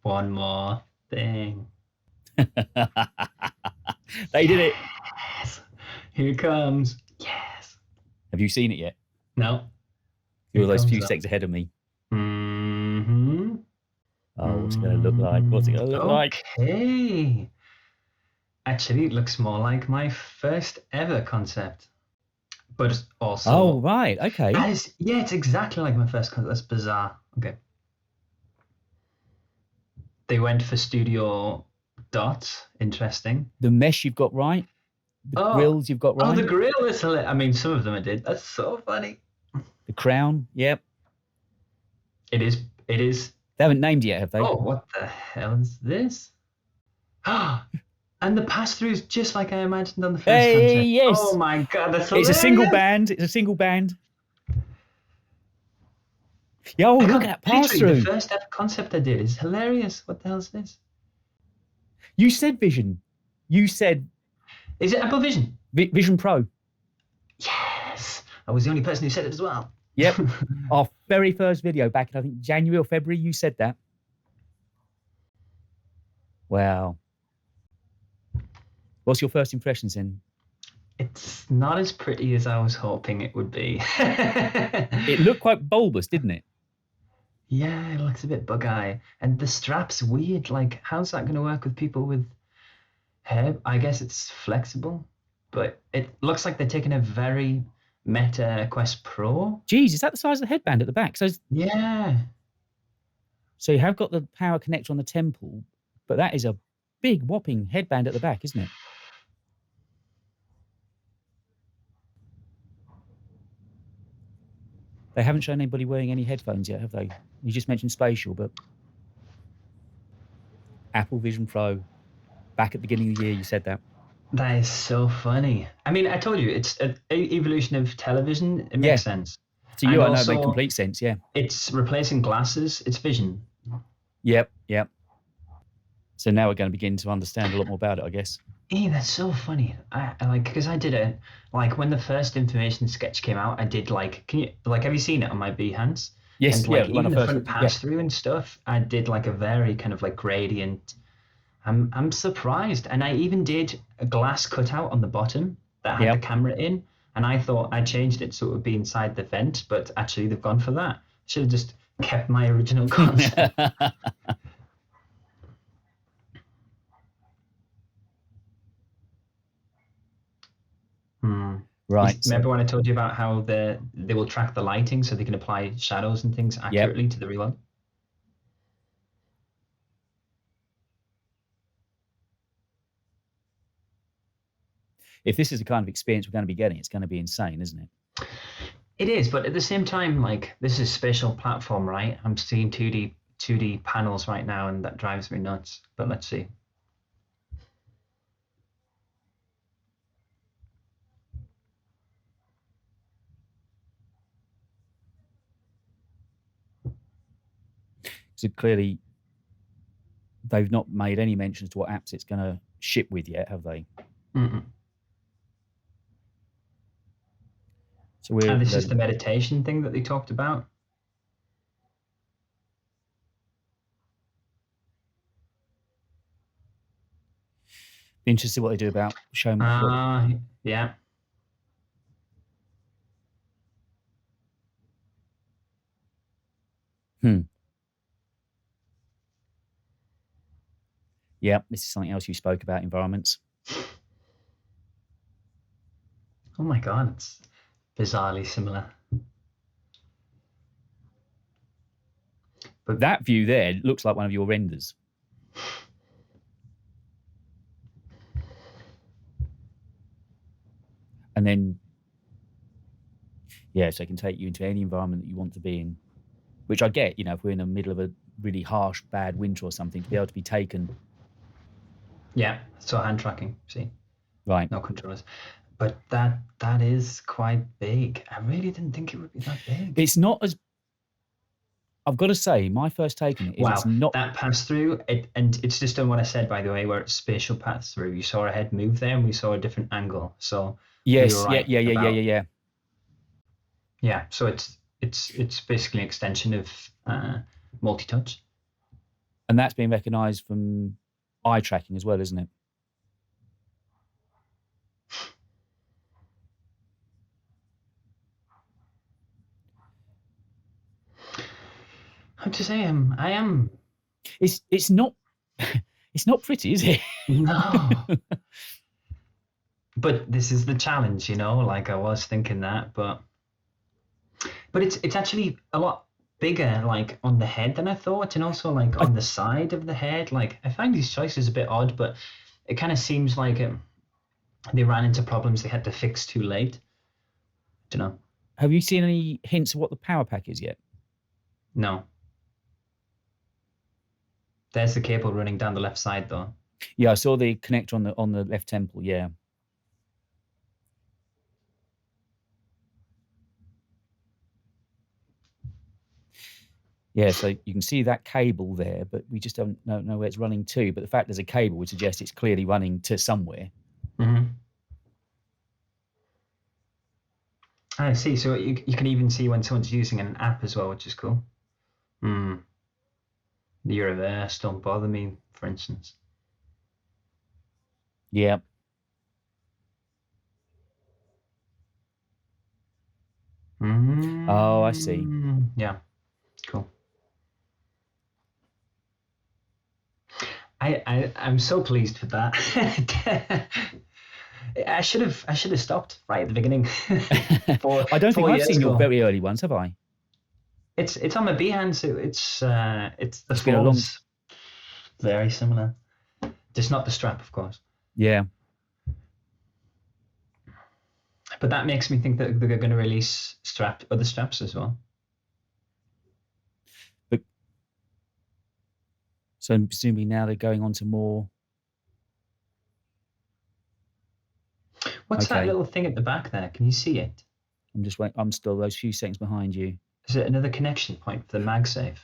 One more thing. They did it. Yes. Here it comes. Yes. Have you seen it yet? No. You're those few seconds ahead of me. Mm-hmm. Oh, what's it going to look like? What's it going to look like? Okay. Actually, it looks more like my first ever concept. But also... Oh, right. Okay. Yeah, it's exactly like my first concept. That's bizarre. Okay. They went for studio dots. Interesting. The mesh you've got right. The grills you've got right. Oh, the grill is hilarious. I mean, some of them I did. That's so funny. The crown. Yep. It is. They haven't named it yet, have they? Oh, what the hell is this? And the pass-through is just like I imagined on the first concept. Yes. Oh my God, that's hilarious. It's a single band. Yeah, look at that pass-through. The first ever concept I did is hilarious. What the hell is this? You said Vision. You said... Is it Apple Vision? Vision Pro. Yes. I was the only person who said it as well. Yep. Our very first video back in, I think, January or February, you said that. Wow. What's your first impressions then? It's not as pretty as I was hoping it would be. It looked quite bulbous, didn't it? Yeah, it looks a bit bug-eye. And the strap's weird. Like, how's that going to work with people with hair? I guess it's flexible, but it looks like they're taking a very Meta Quest Pro. Geez, is that the size of the headband at the back? Yeah. So you have got the power connector on the temple, but that is a big whopping headband at the back, isn't it? They haven't shown anybody wearing any headphones yet, have they? You just mentioned spatial, but Apple Vision Pro, back at the beginning of the year, you said that. That is so funny. I mean, I told you, it's an evolution of television. It makes sense. To you, I know it makes complete sense, yeah. It's replacing glasses. It's vision. Yep. So now we're going to begin to understand a lot more about it, I guess. Yeah, that's so funny. I like, because I did when the first information sketch came out, I did have you seen it on my Behance? Yes, and even the front pass through and stuff, I did a very kind of gradient. I'm surprised. And I even did a glass cutout on the bottom that had the camera in, and I thought I changed it so it would be inside the vent, but actually they've gone for that. Should have just kept my original concept. Right. Remember when I told you about how they will track the lighting so they can apply shadows and things accurately to the real one? If this is the kind of experience we're going to be getting, it's going to be insane, isn't it? It is, but at the same time, this is spatial platform, right? I'm seeing 2D panels right now, and that drives me nuts. But let's see. So clearly, they've not made any mentions to what apps it's going to ship with yet, have they? Mm-mm. So and this is the meditation thing that they talked about. Be interested to see what they do about showing. Yeah. Yeah, this is something else you spoke about, environments. Oh my God, it's bizarrely similar. But that view there looks like one of your renders. And then, so it can take you into any environment that you want to be in, which I get, if we're in the middle of a really harsh, bad winter or something, to be able to be taken. Yeah, so hand tracking, see? Right. No controllers. But that is quite big. I really didn't think it would be that big. It's not as... I've got to say, my first take on it is it's not... that pass-through, and it's just done what I said, by the way, where it's spatial pass-through. You saw a head move there, and we saw a different angle. So yes, right yeah. Yeah, so it's basically an extension of multi-touch. And And that's been recognised from eye tracking as well, isn't it? How to say I am. It's not it's not pretty, is it? No. But this is the challenge, like I was thinking that, but it's actually a lot bigger, like on the head than I thought, and also like on the side of the head. Like I find these choices a bit odd, but it kind of seems like they ran into problems they had to fix too late. Don't know. Have you seen any hints of what the power pack is yet? No. There's the cable running down the left side, though. Yeah, I saw the connector on the left temple. Yeah. Yeah, so you can see that cable there, but we just don't know where it's running to. But the fact there's a cable would suggest it's clearly running to somewhere. Mm-hmm. I see. So you can even see when someone's using an app as well, which is cool. The reverse, don't bother me, for instance. Yeah. Oh, I see. Yeah, cool. I'm so pleased with that. I should have stopped right at the beginning. I don't think I've seen your very early ones, have I? It's on my Behance, so it's the falls. Very similar. Just not the strap, of course. Yeah. But that makes me think that they're going to release other straps as well. So I'm presuming now they're going on to more. What's that little thing at the back there? Can you see it? I'm just waiting. I'm still those few seconds behind you. Is it another connection point for the MagSafe?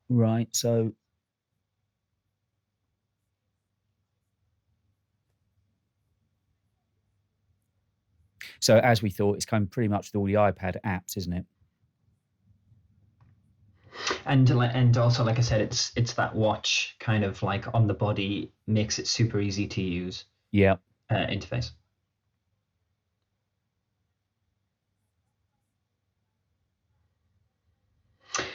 Right. So as we thought, it's come pretty much with all the iPad apps, isn't it? And also, like I said, it's that watch kind of like on the body, makes it super easy to use. Yeah. Interface.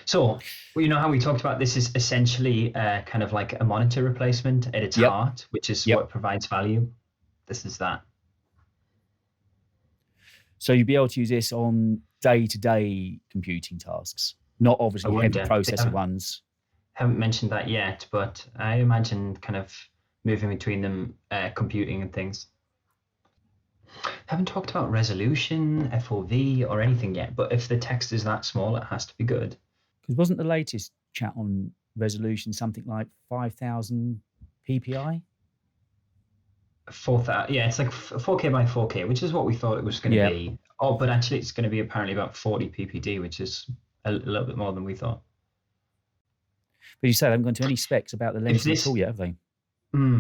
So, you know how we talked about this is essentially kind of like a monitor replacement at its heart, which is what provides value. This is that. So you'd be able to use this on day-to-day computing tasks, not obviously heavy processor ones. Haven't mentioned that yet, but I imagine kind of moving between them, computing and things. Haven't talked about resolution, FOV, or anything yet, but if the text is that small, it has to be good. Because wasn't the latest chat on resolution something like 5,000 ppi? 4,000, yeah, it's like 4K by 4K, which is what we thought it was going to be. Oh, but actually it's going to be apparently about 40 ppd, which is a little bit more than we thought. But you said I haven't gone to any specs about the lens at all yet, have they?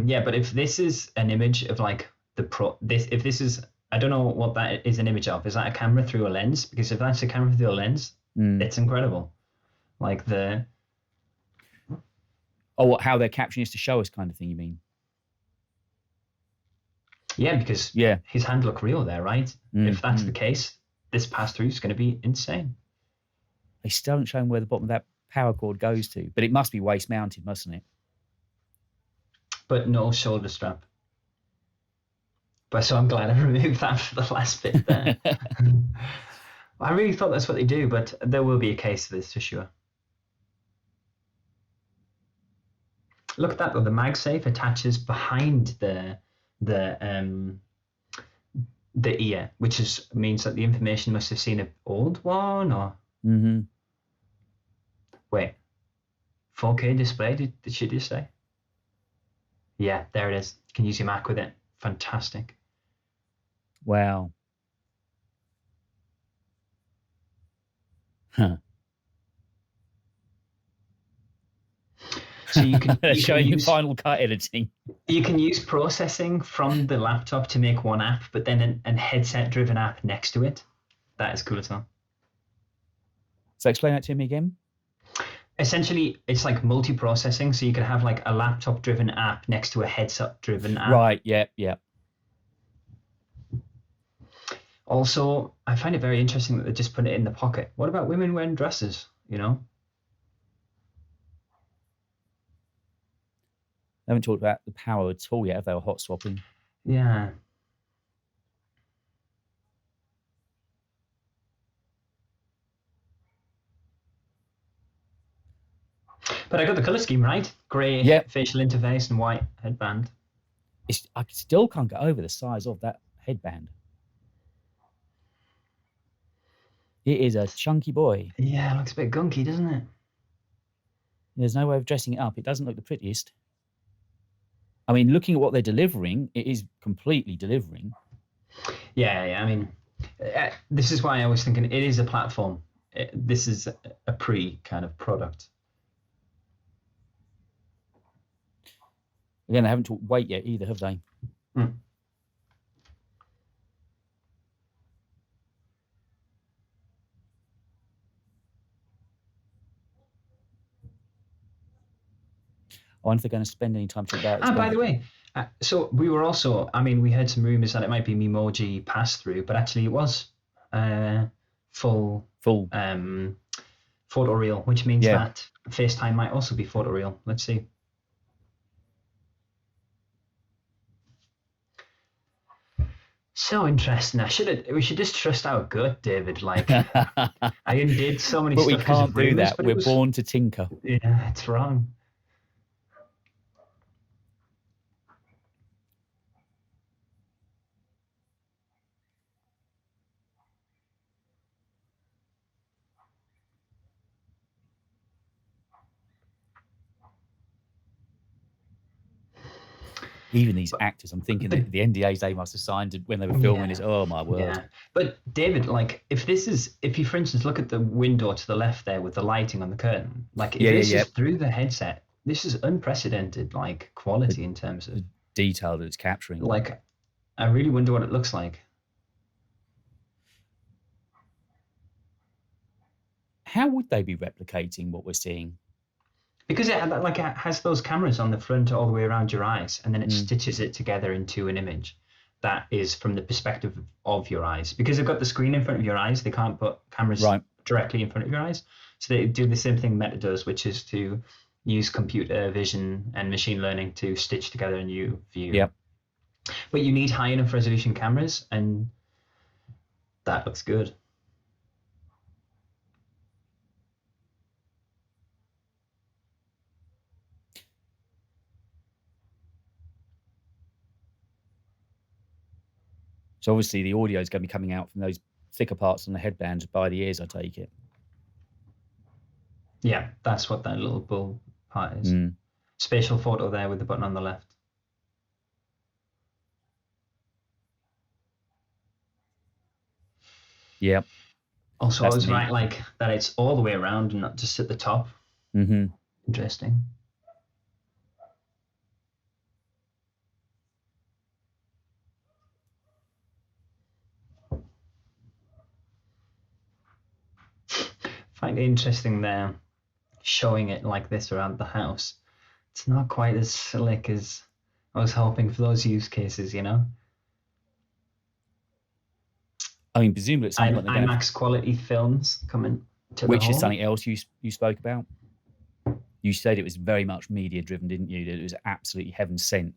Yeah, but if this is an image of like if this is, I don't know what that is an image of. Is that a camera through a lens? Because if that's a camera through a lens, it's incredible. Like how they're capturing this to show us kind of thing, you mean? Yeah, because his hand looked real there, right? If that's the case, this pass-through is going to be insane. They still haven't shown where the bottom of that power cord goes to, but it must be waist-mounted, mustn't it? But no shoulder strap. But so I'm glad I removed that for the last bit there. I really thought that's what they do, but there will be a case of this for sure. Look at that though, the MagSafe attaches behind the ear, which means that the information must have seen an old one, or wait, 4K display, did she just say? Yeah, there it is. You can use your Mac with it. Fantastic. Wow. Huh. So you can showing you Final Cut editing. You can use processing from the laptop to make one app, but then a headset-driven app next to it. That is cool as well. So explain that to me again. essentially it's like multi-processing, so you could have like a laptop-driven app next to a headset-driven app. Right. Yeah. Yeah. Also, I find it very interesting that they just put it in the pocket. What about women wearing dresses? You know? I haven't talked about the power at all yet. If they were hot swapping. Yeah. But I got the color scheme right. Grey Yep. facial interface and white headband. I still can't get over the size of that headband. It is a chunky boy. Yeah, it looks a bit gunky, doesn't it? There's no way of dressing it up. It doesn't look the prettiest. I mean, looking at what they're delivering, it is completely delivering. Yeah. I mean, this is why I was thinking it is a platform. This is a pre kind of product. Again, they haven't talked weight yet either, have they? Mm. I wonder if they're going to spend any time talking about it. By the way, so we were also, I mean, we heard some rumors that it might be Memoji pass-through, but actually it was full photoreal, which means that FaceTime might also be photoreal. Let's see. So interesting. We should just trust our gut, David. Like I undid so many but stuff. We can't do rumors, that. We're born to tinker. Yeah, it's wrong. Even these actors, I'm thinking that the NDAs they must have signed when they were filming is, oh my word. Yeah. But David, like if you for instance look at the window to the left there with the lighting on the curtain, like if this is through the headset, this is unprecedented like quality in terms of the detail that it's capturing. Like I really wonder what it looks like. How would they be replicating what we're seeing? Because it has those cameras on the front all the way around your eyes, and then it stitches it together into an image that is from the perspective of your eyes. Because they've got the screen in front of your eyes, they can't put cameras directly in front of your eyes. So they do the same thing Meta does, which is to use computer vision and machine learning to stitch together a new view. Yep. But you need high enough resolution cameras, and that looks good. So obviously the audio is going to be coming out from those thicker parts on the headbands by the ears, I take it. Yeah, that's what that little bull part is. Spatial photo there with the button on the left. Yeah. Also, I was right, like that it's all the way around and not just at the top. Interesting. Find it interesting there, showing it like this around the house. It's not quite as slick as I was hoping for those use cases, you know? I mean, presumably at some point they're going to IMAX quality films coming to which the is something else you spoke about. You said it was very much media driven, didn't you? That it was absolutely heaven sent.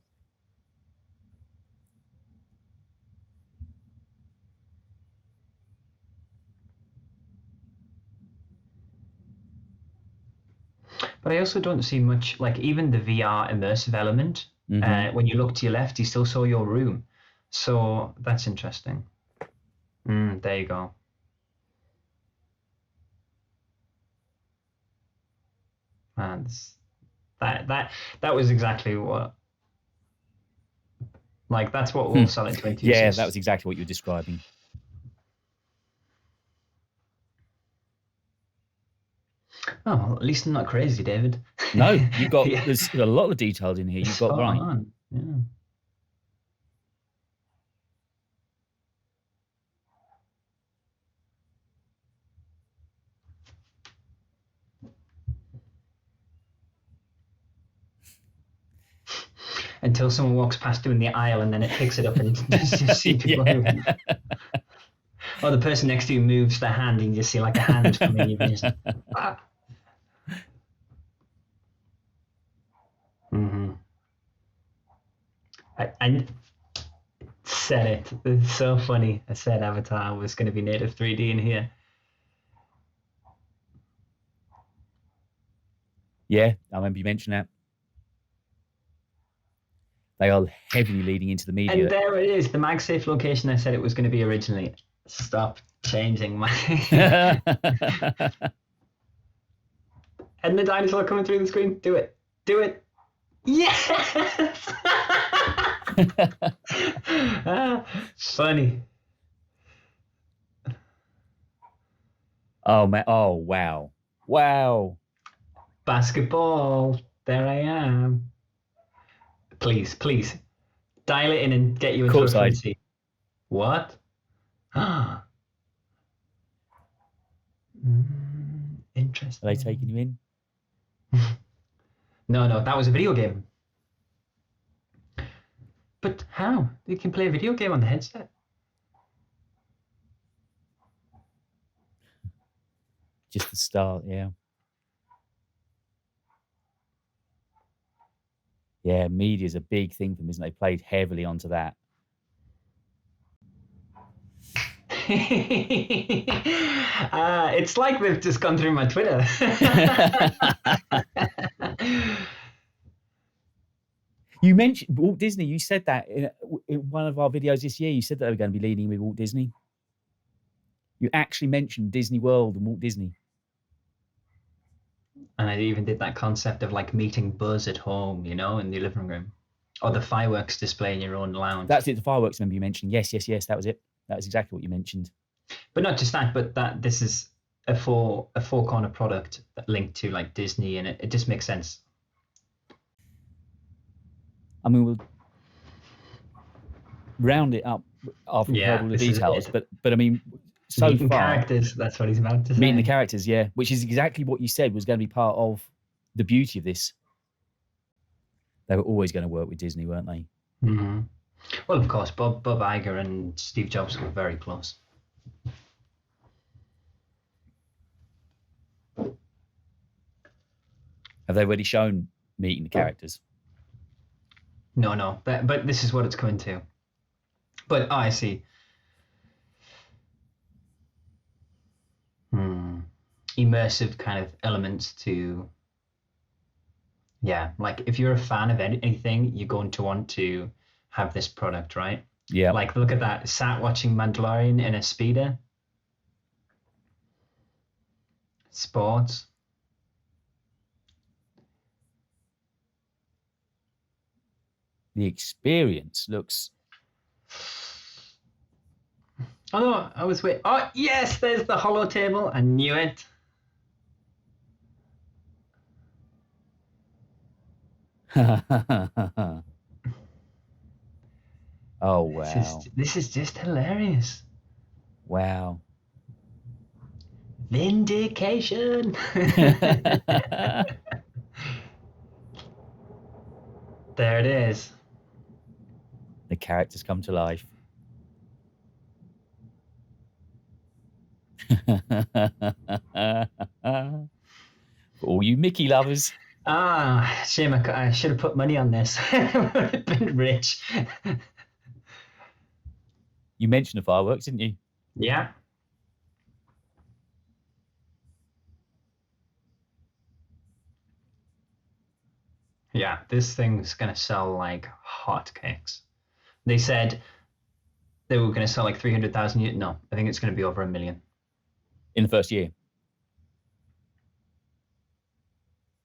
But I also don't see much, like even the VR immersive element. When you look to your left, you still saw your room. So that's interesting. There you go. And that was exactly what. Like that's what we'll sell into enthusiasts. Yeah, that was exactly what you were describing. Oh, well, at least I'm not crazy, David. No, you got there's a lot of details in here. You've got right. Yeah. until someone walks past you in the aisle, and then it picks it up and you see people Yeah. moving. Or the person next to you moves their hand and you just see like a hand coming. You just, ah. Mm-hmm. I said it. It's so funny. I said Avatar was going to be native 3D in here. Yeah, I remember you mentioned that. They are heavily leading into the media. And there it is, the MagSafe location I said it was going to be originally. Stop changing my... And the dinosaur coming through the screen. Do it. Do it. Yes! Funny. Oh, man. Oh, wow. Wow. Basketball. There I am. Please, please. Dial it in and get you into a front seat. What? Interesting. Are they taking you in? No, that was a video game. But how? You can play a video game on the headset. Just the start, yeah. Yeah, media's a big thing for them, isn't it? They played heavily onto that. It's like they've just gone through my Twitter. You mentioned Walt Disney. You said that in one of our videos this year. You said that they were going to be leading with Walt Disney. You actually mentioned Disney World and Walt Disney. And I even did that concept of like meeting Buzz at home, you know, in the living room. Or the fireworks display in your own lounge. That's it, the fireworks, remember you mentioned. Yes, that was it. That was exactly what you mentioned. But not just that, but that this is a four corner product that linked to like Disney, and it just makes sense. I mean, we'll round it up after we've heard all the details, but I mean, so meeting far, characters, that's what he's about to say. Meeting the characters, yeah, which is exactly what you said was going to be part of the beauty of this. They were always going to work with Disney, weren't they? Mm-hmm. Well, of course, Bob Iger and Steve Jobs were very close. Have they already shown meeting the characters? No, but this is what it's coming to. But I see. Immersive kind of elements to, yeah, like if you're a fan of anything, you're going to want to have this product, right? Yeah. Like, look at that, sat watching Mandalorian in a speeder. Sports. The experience looks... Oh no, I was waiting. Oh yes, there's the holo table. I knew it. Oh wow! This is just hilarious. Wow. Vindication. There it is. The characters come to life. For all you Mickey lovers. Shame I should have put money on this. I would have been rich. You mentioned the fireworks, didn't you? Yeah. Yeah, this thing's going to sell like hotcakes. They said they were going to sell like 300,000 units. No, I think it's going to be over 1 million. In the first year?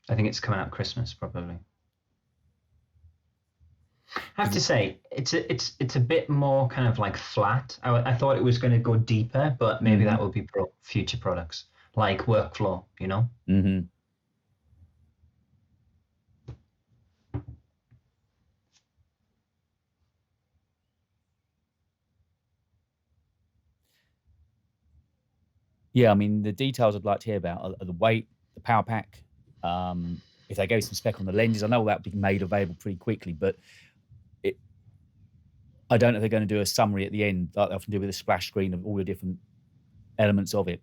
I think it's coming out Christmas, probably. I have to say, it's a bit more kind of like flat. I thought it was going to go deeper, but maybe that will be future products, like workflow, you know? Mm-hmm. Yeah, I mean, the details I'd like to hear about are the weight, the power pack, if they gave some spec on the lenses, I know that would be made available pretty quickly, but I don't know if they're going to do a summary at the end, like they often do with a splash screen of all the different elements of it.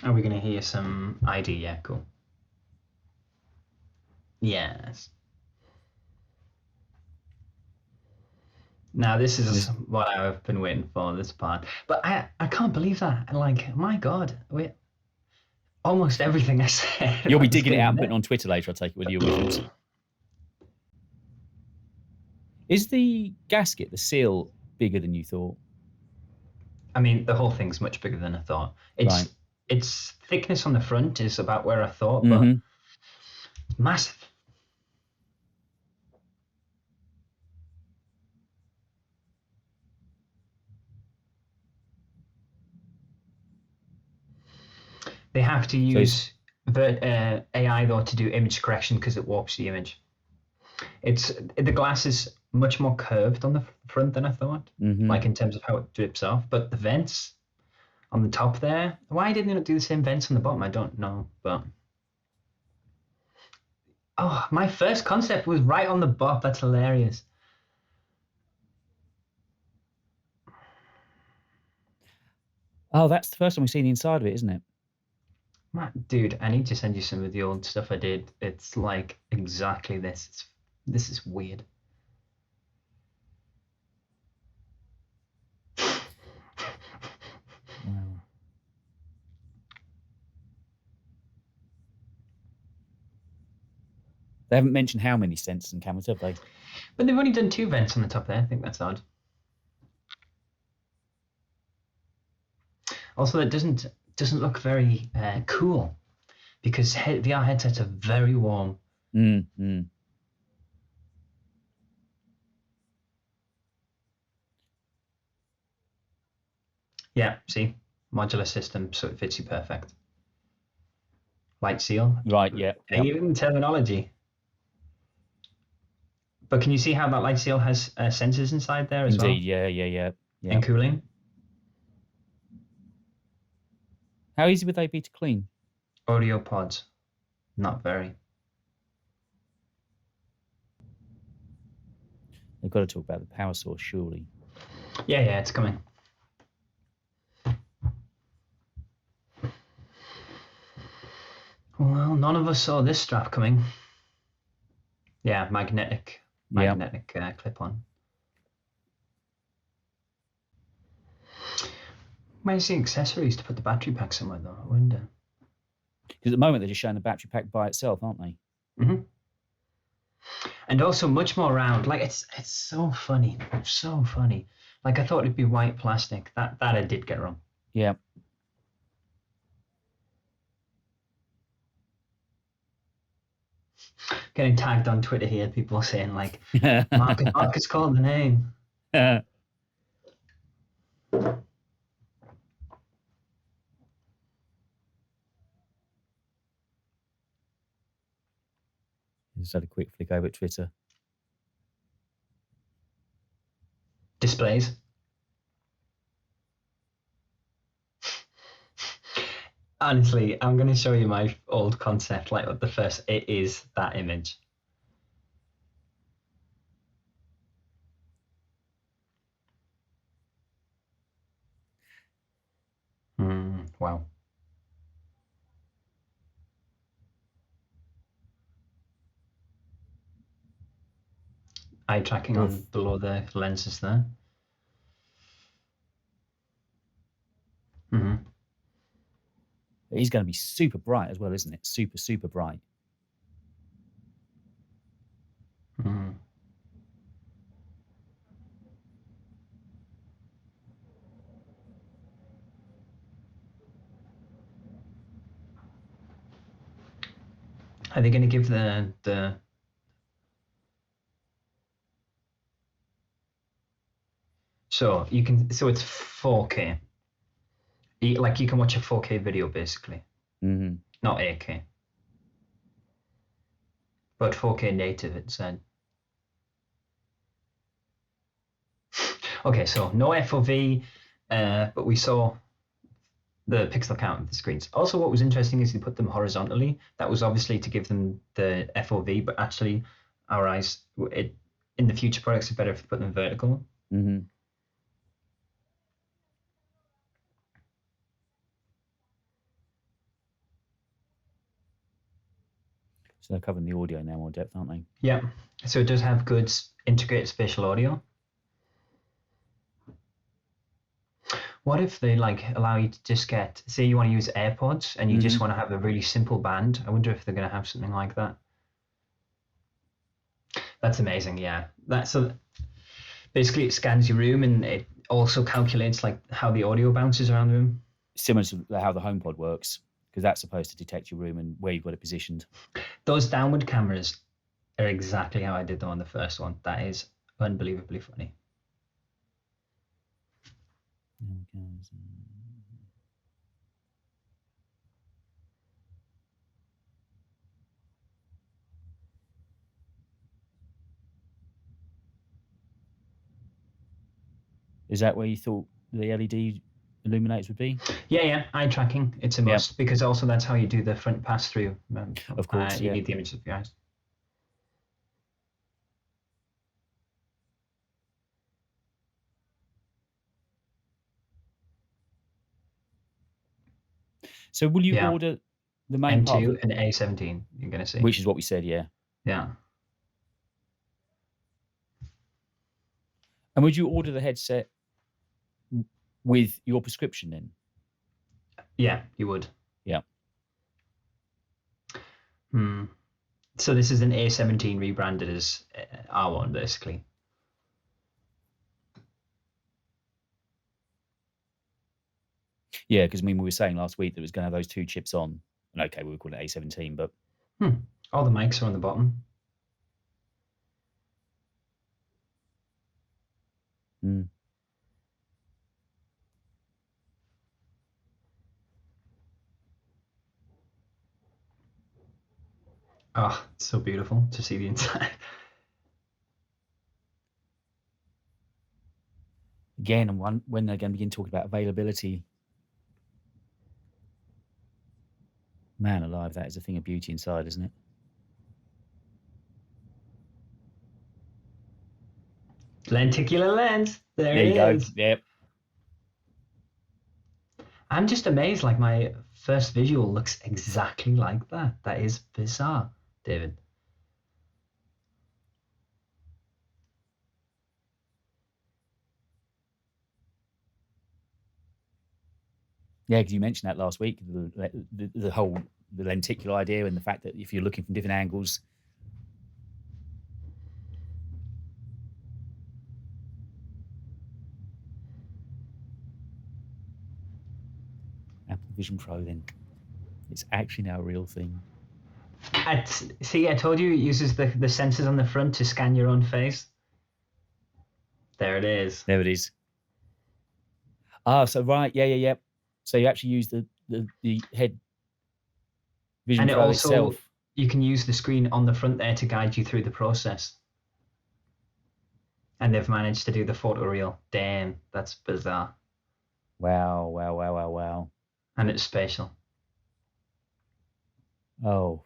Are we going to hear some ID? Yeah, cool. Yes. Now this is what I've been waiting for, this part. But I can't believe that. Like, my God, almost everything I said. You'll be digging it out and putting it on Twitter later, I take it, with your visuals. Is the gasket, the seal, bigger than you thought? I mean, the whole thing's much bigger than I thought. Its thickness on the front is about where I thought, but massive. They have to use AI though to do image correction because it warps the image. The glass is much more curved on the front than I thought, like in terms of how it drips off. But the vents on the top there, why didn't it do the same vents on the bottom? I don't know, but my first concept was right on the bottom. That's hilarious. Oh, that's the first time we've seen the inside of it, isn't it? Dude, I need to send you some of the old stuff I did. It's like exactly this. This is weird. Wow. They haven't mentioned how many sensors and cameras, have they? But they've only done 2 vents on the top there. I think that's odd. Also, that doesn't look very cool because VR headsets are very warm. Yeah, see, modular system, so it fits you perfect. Light seal. Right, yeah. Even terminology. But can you see how that light seal has sensors inside there as well? Indeed, yeah. And cooling. How easy would they be to clean? Audio pods, not very. They've got to talk about the power source, surely. Yeah, it's coming. Well, none of us saw this strap coming. Yeah, magnetic clip-on. Might see accessories to put the battery pack somewhere though, I wonder. Because at the moment they're just showing the battery pack by itself, aren't they? And also much more round. Like it's so funny. It's so funny. Like I thought it'd be white plastic. That I did get wrong. Yeah. Getting tagged on Twitter here, people saying like Marcus called the name. Just had a quick flick over at Twitter. Displays. Honestly, I'm going to show you my old concept. Like the first, it is that image. Wow. Eye tracking on below the lenses there. It's going to be super bright as well, isn't it? Super, super bright. Are they going to give the so it's 4K. Like you can watch a 4K video basically. Not 8K. But 4K native, it said. Okay, so no FOV, but we saw the pixel count of the screens. Also, what was interesting is they put them horizontally. That was obviously to give them the FOV, but actually, our eyes, in the future products, it's better if you put them vertical. Mm-hmm. So they're covering the audio now more depth, aren't they? Yeah. So it does have good integrated spatial audio. What if they like allow you to just get, say you want to use AirPods and you just want to have a really simple band? I wonder if they're going to have something like that. That's amazing. Yeah. So basically it scans your room and it also calculates like how the audio bounces around the room. Similar to how the HomePod works, because that's supposed to detect your room and where you've got it positioned. Those downward cameras are exactly how I did them on the first one. That is unbelievably funny. Is that where you thought the LED illuminators would be? Yeah, eye tracking. It's a must because also that's how you do the front pass through. Of course, you need the image of your eyes. So will you order the main M2 part of and A17? You're going to see. Which is what we said, yeah. Yeah. And would you order the headset with your prescription then? Yeah, you would. Yeah. So this is an A17 rebranded as R1, basically. Yeah, because I mean, we were saying last week that it was going to have those two chips on. And okay, we were calling it A17, but... All the mics are on the bottom. Oh, it's so beautiful to see the inside. Again, when they're going to begin talking about availability, man alive, that is a thing of beauty inside, isn't it? Lenticular lens. There you go. Yep. I'm just amazed. Like my first visual looks exactly like that. That is bizarre, David. Yeah, because you mentioned that last week, the whole lenticular idea and the fact that if you're looking from different angles. Apple Vision Pro, then it's actually now a real thing. See, I told you it uses the sensors on the front to scan your own face. There it is. There it is. Ah, so right, yeah. So you actually use the head Vision and it Pro also, itself. You can use the screen on the front there to guide you through the process. And they've managed to do the photoreal. Damn, that's bizarre. Wow. And it's spatial. Oh.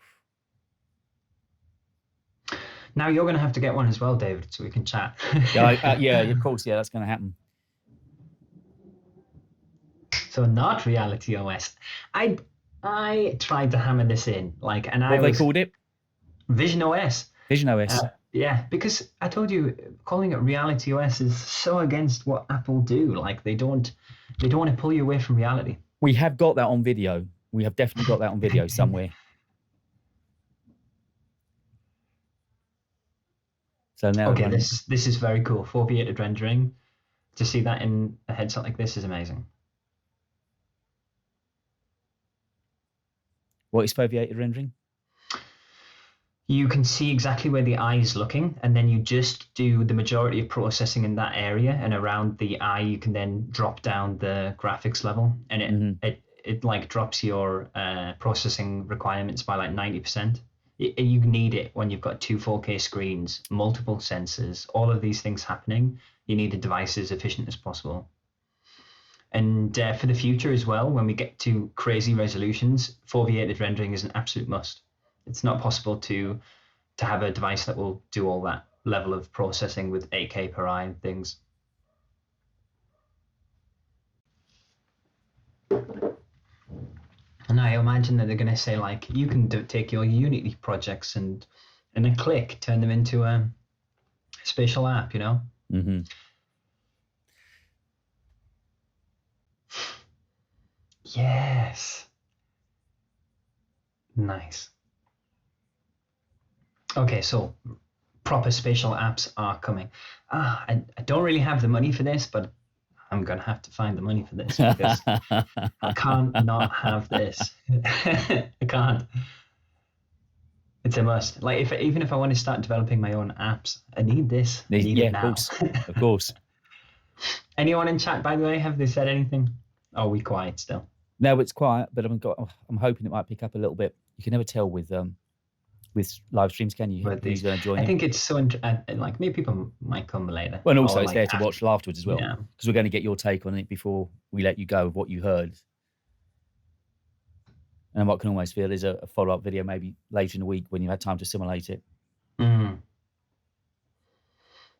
Now you're going to have to get one as well, David, so we can chat. Yeah, of course. Yeah, that's going to happen. So not Reality OS. I tried to hammer this in, like, and what they called it? Vision OS. Vision OS. Yeah, because I told you, calling it Reality OS is so against what Apple do. Like, they don't want to pull you away from reality. We have got that on video. We have definitely got that on video somewhere. So now, okay, this is very cool. 4P rendering. To see that in a headset like this is amazing. What is foveated rendering? You can see exactly where the eye is looking, and then you just do the majority of processing in that area, and around the eye you can then drop down the graphics level, and it like drops your processing requirements by like 90%. You need it when you've got two 4K screens, multiple sensors, all of these things happening. You need a device as efficient as possible. And for the future as well, when we get to crazy resolutions, foveated rendering is an absolute must. It's not possible to have a device that will do all that level of processing with 8K per eye and things. And I imagine that they're going to say, like, you can take your Unity projects and in a click turn them into a spatial app, you know? Mm-hmm. Yes. Nice. Okay, so proper spatial apps are coming. I don't really have the money for this, but I'm going to have to find the money for this because I can't not have this. I can't. It's a must. Like, even if I want to start developing my own apps, I need this. I need it now. Of course. Anyone in chat, by the way, have they said anything? Oh, are we quiet still? No, it's quiet, but I'm hoping it might pick up a little bit. You can never tell with live streams, can you? Who's going to join? I think it's so like maybe people might come later. Well, and also it's there to watch afterwards as well, because we're going to get your take on it before we let you go of what you heard. And what can almost feel is a follow-up video maybe later in the week when you had time to assimilate it. Mm.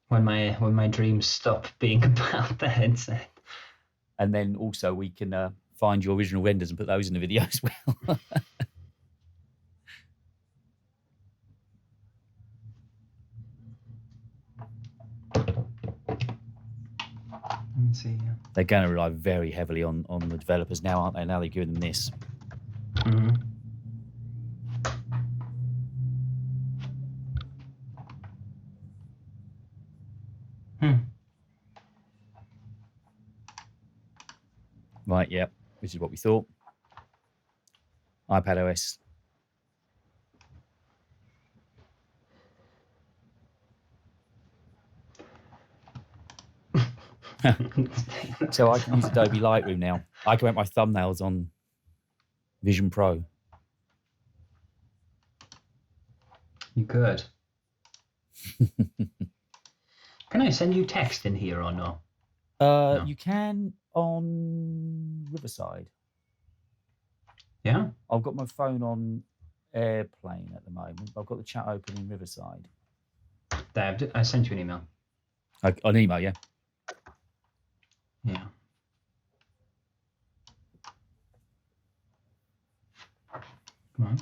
When my dreams stop being about the headset. And then also we can find your original renders and put those in the video as well. Let me see. Yeah. They're going to rely very heavily on the developers now, aren't they? Now they've given them this. Mm-hmm. Right, yeah, which is what we thought. iPad OS. So I can use Adobe Lightroom now. I can make my thumbnails on Vision Pro. You could. Can I send you text in here or no? No. You can on Riverside. Yeah? I've got my phone on airplane at the moment. I've got the chat open in Riverside. Dave, I sent you an email. An email, yeah? Yeah. Come on.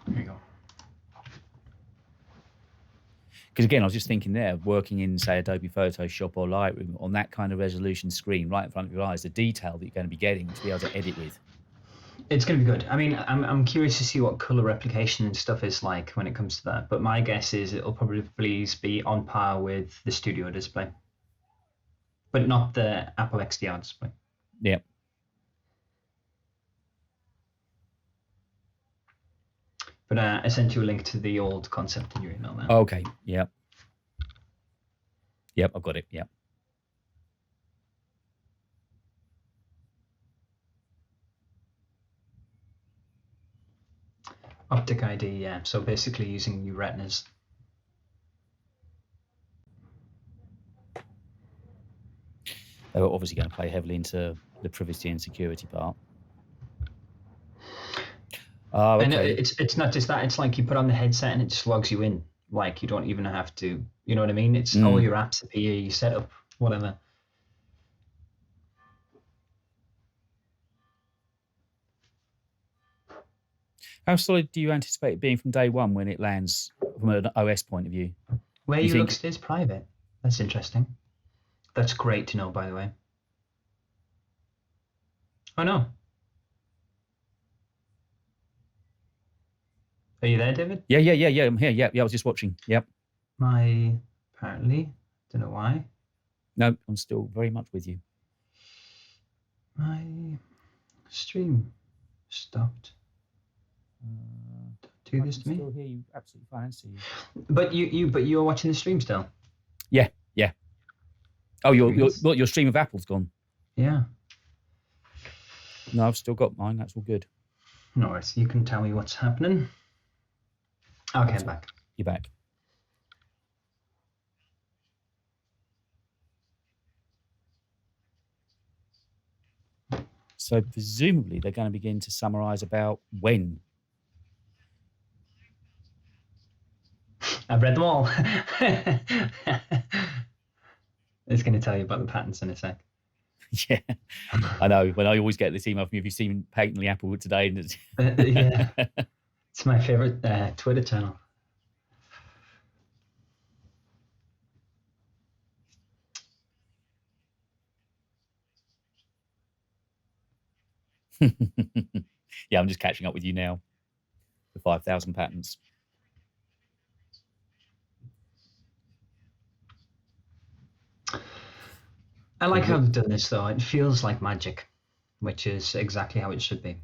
There you go. Because again, I was just thinking there, working in, say, Adobe Photoshop or Lightroom on that kind of resolution screen right in front of your eyes, the detail that you're going to be getting to be able to edit with. It's going to be good. I mean, I'm curious to see what color replication and stuff is like when it comes to that. But my guess is it'll probably be on par with the Studio display, but not the Apple XDR display. Yeah. But I sent you a link to the old concept in your email now. Okay. Yep. Yep, I've got it. Yep. Optic ID, yeah. So basically using new retinas. They were obviously going to play heavily into the privacy and security part. Oh, okay. And it's not just that. It's like you put on the headset and it just logs you in. Like you don't even have to, you know what I mean? It's all your apps appear, you set up, whatever. How solid do you anticipate it being from day one when it lands from an OS point of view? Where you look stays private. That's interesting. That's great to know, by the way. Oh, no. Are you there, David? Yeah. I'm here. Yeah, I was just watching. Yep. Apparently, don't know why. No, I'm still very much with you. My stream stopped. Don't do this to me. I still hear you absolutely fine. I see you. But you're watching the stream still? Yeah. Oh, your stream of Apple's gone? Yeah. No, I've still got mine. That's all good. No worries. You can tell me what's happening. Okay, I'm back. You're back. So presumably they're going to begin to summarise about when. I've read them all. It's going to tell you about the patents in a sec. Yeah, I know. When I always get this email from you, have you seen Patently Apple today? Yeah, it's my favorite Twitter channel. Yeah, I'm just catching up with you now. The 5,000 patents. I like how they've done this, though. It feels like magic, which is exactly how it should be.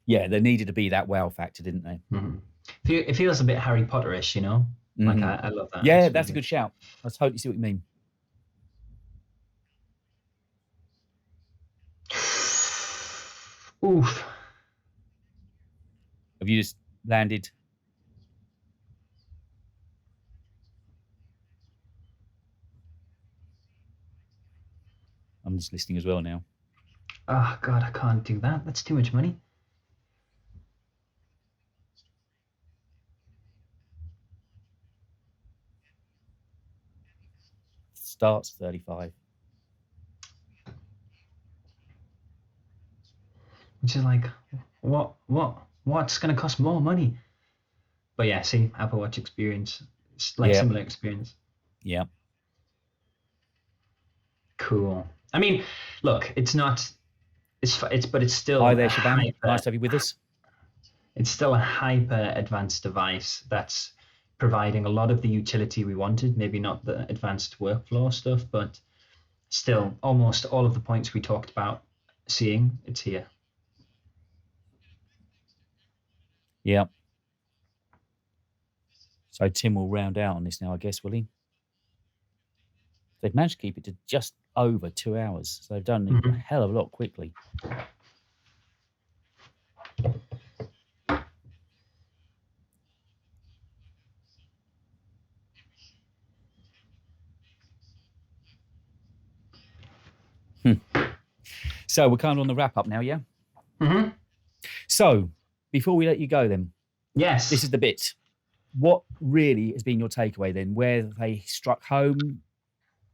Yeah, there needed to be that wow factor, didn't they? Mm-hmm. It feels a bit Harry Potter-ish, you know? Mm-hmm. Like, I love that. Yeah, that's a good shout. I totally see what you mean. Oof. Have you just landed? I'm just listening as well now. Oh, God, I can't do that. That's too much money. Starts 35. Which is like, what's going to cost more money? But yeah, see, Apple Watch experience. It's like similar experience. Yeah. Cool. I mean, look, it's not. But it's still. Hi there, Shabam. Nice to have you with us. It's still a hyper advanced device that's providing a lot of the utility we wanted. Maybe not the advanced workflow stuff, but still almost all of the points we talked about seeing, it's here. Yeah. So Tim will round out on this now, I guess, will he? They've managed to keep it to just over 2 hours. So they've done a hell of a lot quickly. So we're kind of on the wrap up now, yeah? Mm-hmm. So before we let you go then. Yes. This is the bit. What really has been your takeaway then? Where they struck home?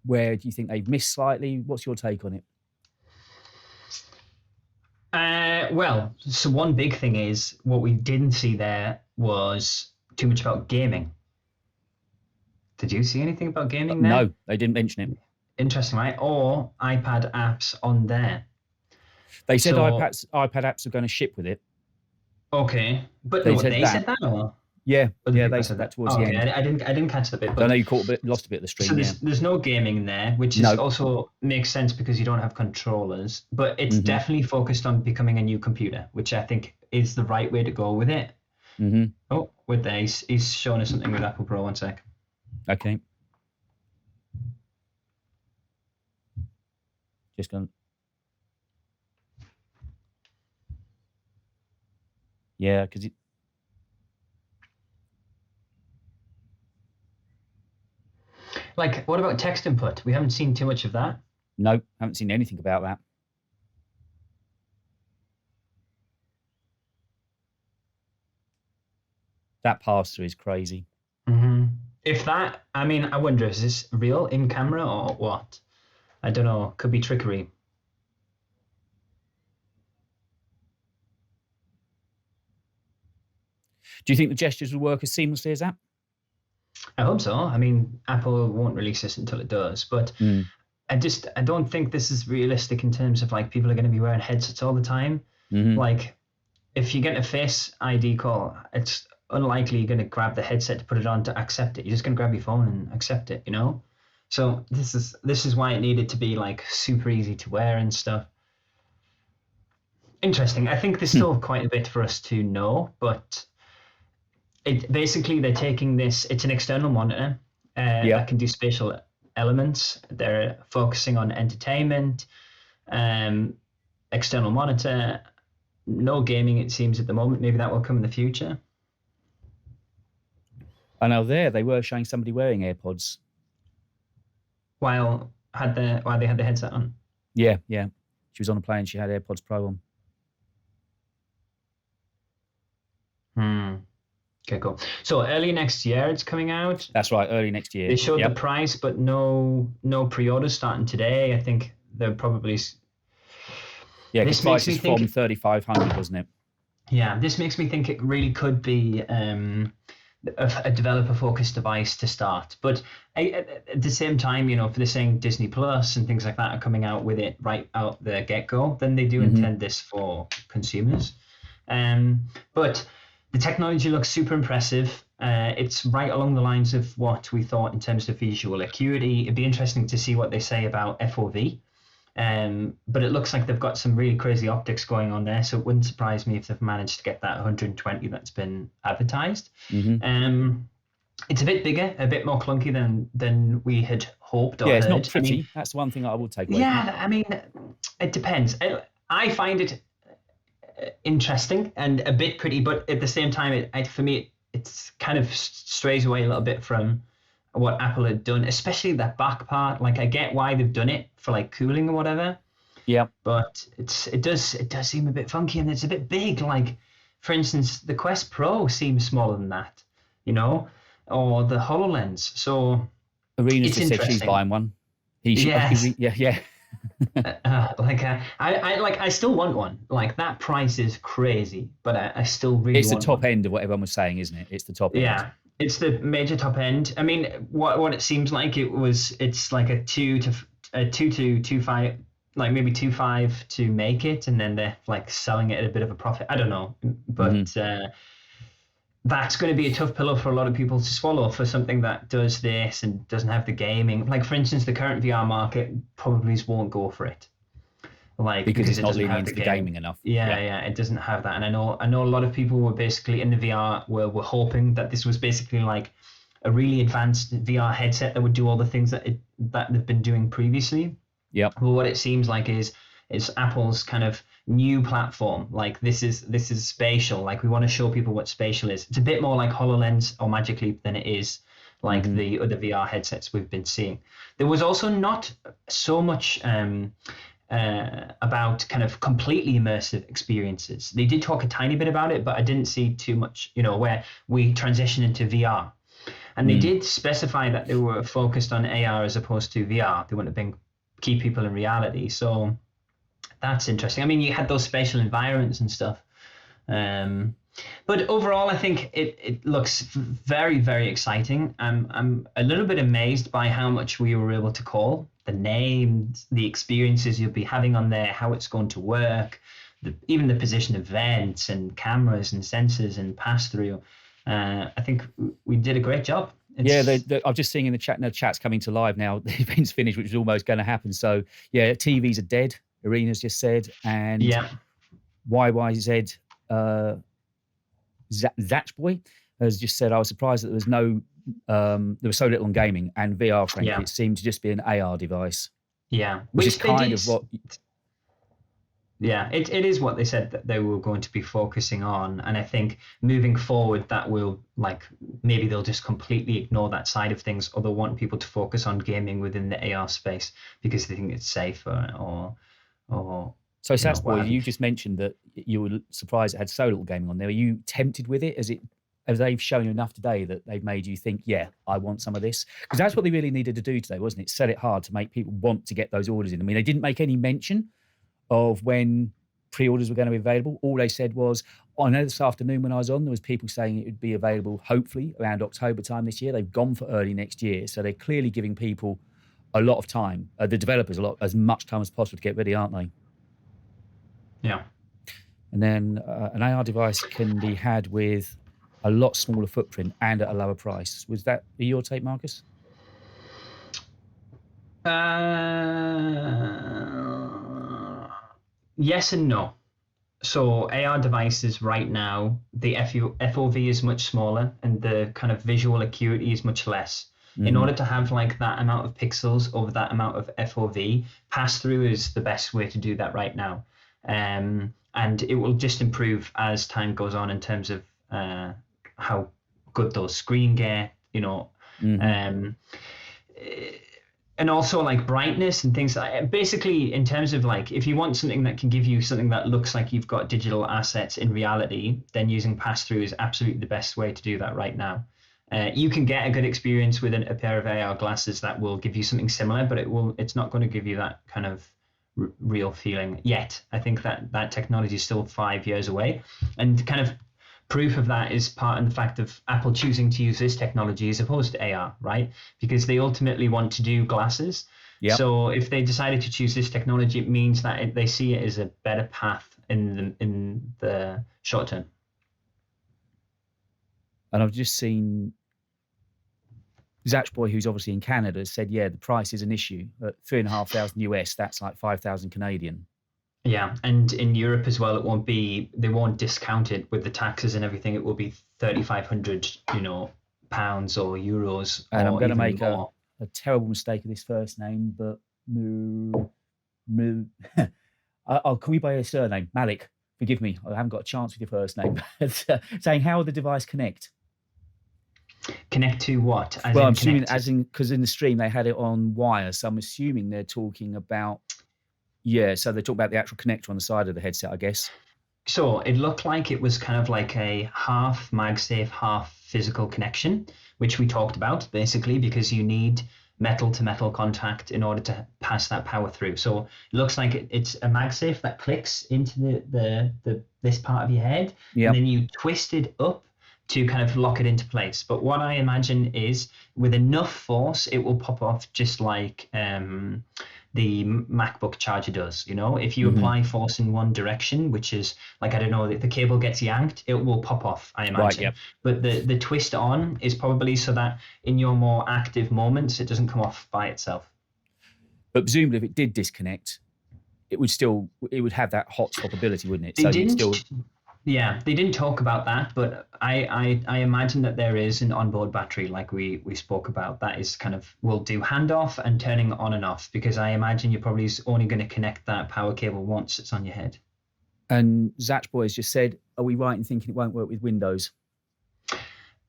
Where do you think they've missed slightly? What's your take on it? Well, so one big thing is what we didn't see there was too much about gaming. Did you see anything about gaming there? No, they didn't mention it. Interesting, right? Or iPad apps on there. They said iPad apps are going to ship with it. Okay, but they said that, or? Yeah, they said that towards the end. I didn't catch the bit. But I know you lost a bit of the stream. So there's no gaming in there, which is also makes sense because you don't have controllers. But it's definitely focused on becoming a new computer, which I think is the right way to go with it. Mm-hmm. Oh, with there, he's showing us something with Apple Pro. 1 sec. Okay. Just going. Yeah, because it. Like, what about text input? We haven't seen too much of that. No, haven't seen anything about that. That pass-through is crazy. Mm-hmm. If that, I mean, I wonder, is this real in camera or what? I don't know. Could be trickery. Do you think the gestures will work as seamlessly as that? I hope so. I mean, Apple won't release this until it does, but I don't think this is realistic in terms of like people are going to be wearing headsets all the time. Mm-hmm. Like, if you get a Face ID call, it's unlikely you're going to grab the headset to put it on to accept it. You're just going to grab your phone and accept it, you know? So this is why it needed to be like super easy to wear and stuff. Interesting. I think there's still quite a bit for us to know, but basically they're taking this, it's an external monitor that can do spatial elements. They're focusing on entertainment, external monitor, no gaming it seems at the moment. Maybe that will come in the future. I know they were showing somebody wearing AirPods While they had the headset on. Yeah. She was on a plane. She had AirPods Pro on. Okay, cool. So early next year it's coming out. That's right, early next year. They showed the price, but no pre-orders starting today. I think they're probably. Yeah, this price is from 3,500, wasn't it? Yeah, this makes me think it really could be a developer-focused device to start. But at the same time, if they're saying Disney Plus and things like that are coming out with it right out the get-go, then they do intend this for consumers. But the technology looks super impressive. It's right along the lines of what we thought in terms of visual acuity. It'd be interesting to see what they say about FOV. But it looks like they've got some really crazy optics going on there, so it wouldn't surprise me if they've managed to get that 120 that's been advertised. It's a bit bigger, a bit more clunky than we had hoped or heard. It's not pretty. That's one thing I would take away from it. I mean, it depends. I find it interesting and a bit pretty, but at the same time, for me, it's kind of strays away a little bit from what Apple had done, especially that back part. Like, I get why they've done it for like cooling or whatever. Yeah. But it does seem a bit funky, and it's a bit big. Like, for instance, the Quest Pro seems smaller than that, or the HoloLens. So Arena's just said she's buying one. Yeah. I still want one. Like, that price is crazy, but I still really want one. It's the top end of what everyone was saying, isn't it? It's the top end. Yeah. It's the major top end. I mean, what it seems like it's like a 2 to 2.5, like maybe 2.5 to make it, and then they're like selling it at a bit of a profit. I don't know, but that's going to be a tough pillow for a lot of people to swallow for something that does this and doesn't have the gaming. Like, for instance, the current VR market probably won't go for it. Like, because it's not leaning into the gaming enough. Yeah, it doesn't have that. And I know a lot of people were basically in the VR were hoping that this was basically like a really advanced VR headset that would do all the things that they've been doing previously. Yeah. Well, what it seems like is Apple's kind of new platform. Like, this is spatial. Like, we want to show people what spatial is. It's a bit more like HoloLens or Magic Leap than it is like the other VR headsets we've been seeing. There was also not so much about kind of completely immersive experiences. They did talk a tiny bit about it, but I didn't see too much, where we transition into VR. And they did specify that they were focused on AR as opposed to VR. They wouldn't have keep people in reality. So that's interesting. I mean, you had those spatial environments and stuff. But overall, I think it looks very, very exciting. I'm a little bit amazed by how much we were able to call. The names, the experiences you'll be having on there, how it's going to work, even the position of vents and cameras and sensors and pass-through. I think we did a great job. I'm just seeing in the chat, no, chat's coming to live now. The event's finished, which is almost going to happen. So, yeah, TVs are dead, Arena's just said. And YYZ, Zatchboy has just said, I was surprised that there was there was so little on gaming and VR, frankly. It seemed to just be an AR device. Yeah. Which is kind of what... Yeah, it is what they said that they were going to be focusing on. And I think moving forward, that will, like, maybe they'll just completely ignore that side of things, or they'll want people to focus on gaming within the AR space because they think it's safer or So, Satsboy, you just mentioned that you were surprised it had so little gaming on there. Are you tempted with it? Have they shown you enough today that they've made you think, yeah, I want some of this? Because that's what they really needed to do today, wasn't it? Set it hard to make people want to get those orders in. I mean, they didn't make any mention of when pre-orders were going to be available. All they said was, I know this afternoon when I was on, there was people saying it would be available hopefully around October time this year. They've gone for early next year. So they're clearly giving people a lot of time, the developers as much time as possible to get ready, aren't they? Yeah. And then an AR device can be had with a lot smaller footprint and at a lower price. Was that your take, Marcus? Yes and no. So AR devices right now, the FOV is much smaller and the kind of visual acuity is much less. In order to have like that amount of pixels over that amount of FOV, pass-through is the best way to do that right now. And it will just improve as time goes on in terms of how good those screen get, and also like brightness and things like basically in terms of like if you want something that can give you something that looks like you've got digital assets in reality, then using pass-through is absolutely the best way to do that right now. You can get a good experience with a pair of AR glasses that will give you something similar, but it's not going to give you that kind of real feeling yet. I think that technology is still 5 years away, and kind of proof of that is part in the fact of Apple choosing to use this technology as opposed to AR, right? Because they ultimately want to do glasses. Yep. So if they decided to choose this technology, it means that they see it as a better path in the short term. And I've just seen Zatch Boy, who's obviously in Canada, said, yeah, the price is an issue. At $3,500 US, that's like 5,000 Canadian. Yeah, and in Europe as well, they won't discount it with the taxes and everything. It will be 3,500, pounds or euros. And or I'm going to make a terrible mistake of this first name, but I'll call you by your surname, Malik. Forgive me, I haven't got a chance with your first name. Saying, how will the device connect? Connect to what? I'm assuming because in the stream they had it on wire, so I'm assuming they're talking about. Yeah, so they talk about the actual connector on the side of the headset, I guess. So it looked like it was kind of like a half MagSafe, half physical connection, which we talked about basically because you need metal to metal contact in order to pass that power through. So it looks like it's a MagSafe that clicks into this part of your head, and then you twist it up to kind of lock it into place. But what I imagine is with enough force, it will pop off just like the MacBook charger does. If you apply force in one direction, which is like, I don't know, if the cable gets yanked, it will pop off, I imagine. Right, yep. But the twist on is probably so that in your more active moments, it doesn't come off by itself. But presumably if it did disconnect, it would have that hot swap ability, wouldn't it? Yeah, they didn't talk about that, but I imagine that there is an onboard battery like we spoke about that is kind of will do handoff and turning on and off, because I imagine you're probably only going to connect that power cable once it's on your head. And Zatch Boy has just said, are we right in thinking it won't work with Windows?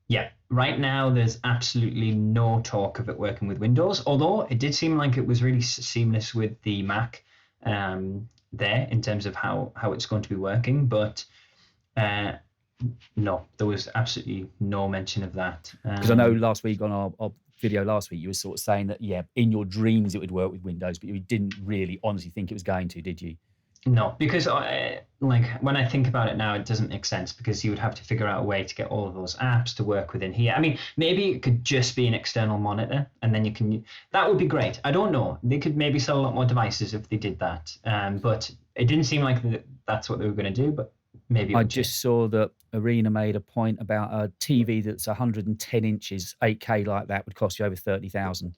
Yeah, right now there's absolutely no talk of it working with Windows, although it did seem like it was really seamless with the Mac there in terms of how it's going to be working, but no, there was absolutely no mention of that. Because I know last week on our video last week, you were sort of saying that, yeah, in your dreams it would work with Windows, but you didn't really honestly think it was going to, did you? No, because like when I think about it now, it doesn't make sense because you would have to figure out a way to get all of those apps to work within here. I mean, maybe it could just be an external monitor and then that would be great. I don't know. They could maybe sell a lot more devices if they did that. But it didn't seem like that's what they were going to do, but maybe. I just saw that Arena made a point about a TV that's 110 inches, 8K like that would cost you over 30,000,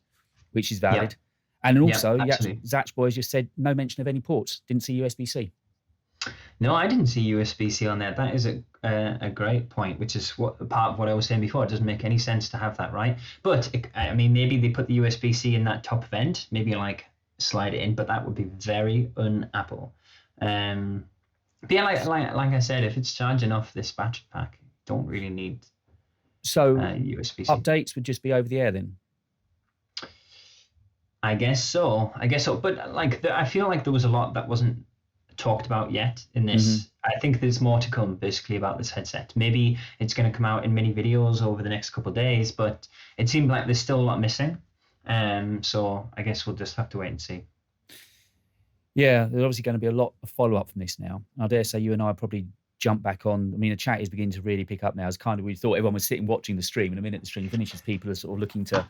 which is valid. Yeah. And also, Zatch Boys just said no mention of any ports. Didn't see USB-C. No, I didn't see USB-C on there. That is a great point, which is part of what I was saying before. It doesn't make any sense to have that, right? But I mean, maybe they put the USB-C in that top vent, maybe like slide it in, but that would be very un-Apple. But yeah, like I said, if it's charging off this battery pack, you don't really need USB-C. Updates would just be over the air then? I guess so. But I feel like there was a lot that wasn't talked about yet in this. Mm-hmm. I think there's more to come basically about this headset. Maybe it's going to come out in mini videos over the next couple of days, but it seemed like there's still a lot missing. So I guess we'll just have to wait and see. Yeah, there's obviously going to be a lot of follow-up from this now. I dare say you and I probably jump back on. I mean, the chat is beginning to really pick up now. It's kind of, we thought everyone was sitting watching the stream, and the minute the stream finishes, people are sort of looking to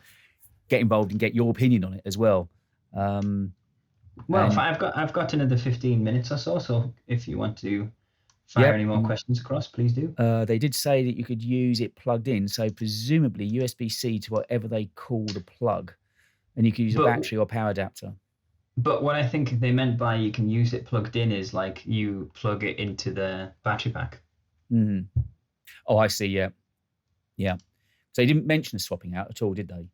get involved and get your opinion on it as well. I've got another 15 minutes or so, so if you want to fire any more questions across, please do. They did say that you could use it plugged in, so presumably USB-C to whatever they call the plug, and you could use a battery or power adapter. But what I think they meant by you can use it plugged in is like you plug it into the battery pack. Mm-hmm. Oh, I see. Yeah. So they didn't mention the swapping out at all, did they?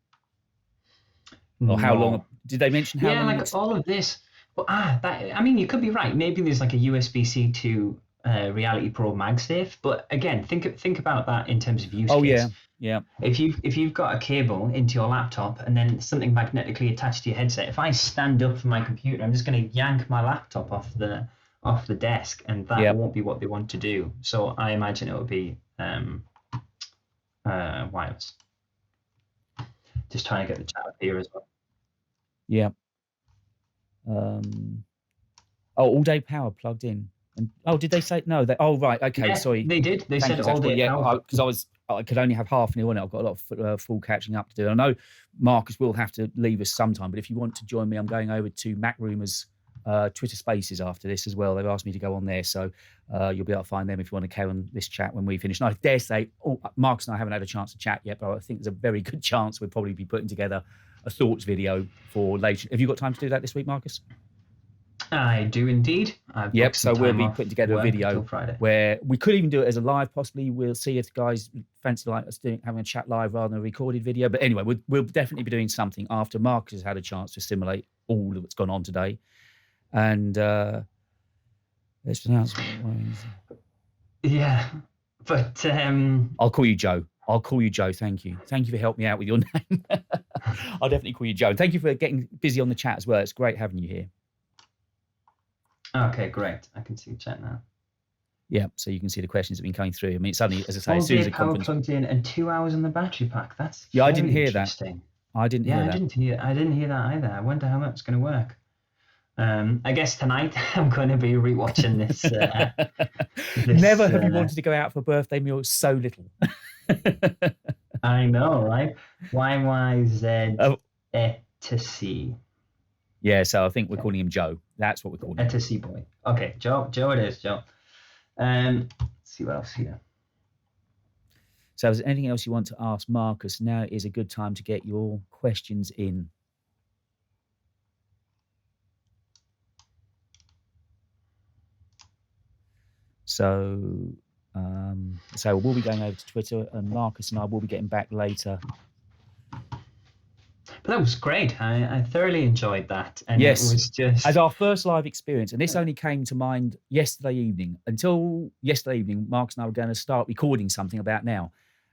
Or how long? Did they mention how long? Yeah, like all of this. Well, I mean, you could be right. Maybe there's like a USB-C to Reality Pro MagSafe. But again, think about that in terms of use Oh case. yeah. If you've got a cable into your laptop and then something magnetically attached to your headset, if I stand up from my computer, I'm just going to yank my laptop off the desk, and that won't be what they want to do. So I imagine it will be wireless. Just trying to get the chat up here as well. Yeah. All day power plugged in. And did they say no? Right. Okay. Yeah, sorry. They did. They said all day power. Because I could only have half an hour on it. I've got a lot of full catching up to do. I know Marcus will have to leave us sometime, but if you want to join me, I'm going over to Mac Rumors Twitter Spaces after this as well. They've asked me to go on there, so you'll be able to find them if you want to carry on this chat when we finish. And I dare say, Marcus and I haven't had a chance to chat yet, but I think there's a very good chance we'll probably be putting together a thoughts video for later. Have you got time to do that this week, Marcus? I do indeed. Yep, so we'll be putting together a video where we could even do it as a live, possibly. We'll see if the guys fancy like us having a chat live rather than a recorded video. But anyway, we'll definitely be doing something after Marcus has had a chance to assimilate all that's gone on today. And let's pronounce it. Yeah, but I'll call you Joe. Thank you for helping me out with your name. I'll definitely call you Joe. And thank you for getting busy on the chat as well. It's great having you here. Okay, great. I can see the chat now. Yeah, so you can see the questions that have been coming through. I mean, suddenly, as I say, as soon as the power plugged in and 2 hours on the battery pack. That's I didn't hear that. I didn't hear that either. I wonder how that's going to work. I guess tonight I'm going to be rewatching this. Never have you wanted to go out for a birthday meal so little. I know, right? YYZ to C. Yeah, so I think we're calling him Joe. That's what we're calling him. To C boy. Okay, Joe it is, Joe. Let's see what else here. So is there anything else you want to ask Marcus? Now is a good time to get your questions in. So we'll be going over to Twitter, and Marcus and I will be getting back later. But that was great. I thoroughly enjoyed that. And yes, it was just as our first live experience. And this only came to mind yesterday evening. Until yesterday evening, Marcus and I were going to start recording something about now.